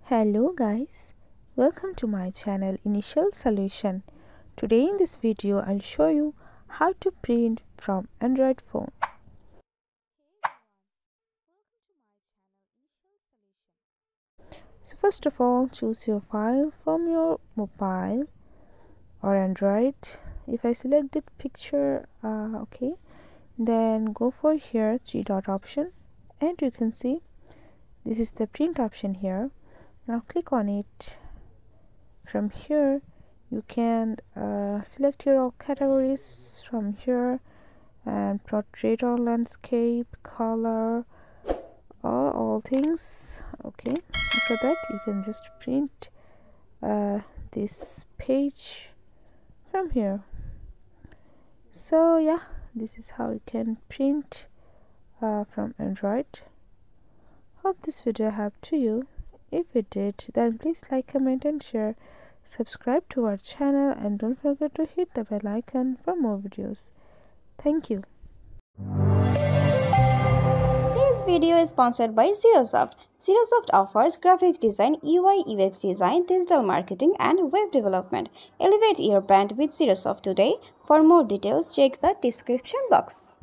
Hello guys, welcome to my channel Initial Solution. Today in this video I'll show you how to print from Android phone. So first of all, choose your file from your mobile or Android. If I selected picture, okay, then go for here three dot option and you can see this is the print option here. Now click on it. From here you can select your all categories from here, and portrait or landscape, color, or all things. Okay, after that you can just print this page from here. So yeah, this is how you can print from Android. Hope this video helped to you. If it did, then please like, comment and share. Subscribe to our channel and don't forget to hit the bell icon for more videos. Thank you. This video is sponsored by Xirosoft. Xirosoft offers graphic design, UI UX design, digital marketing and web development. Elevate your brand with Xirosoft today. For more details, check the description box.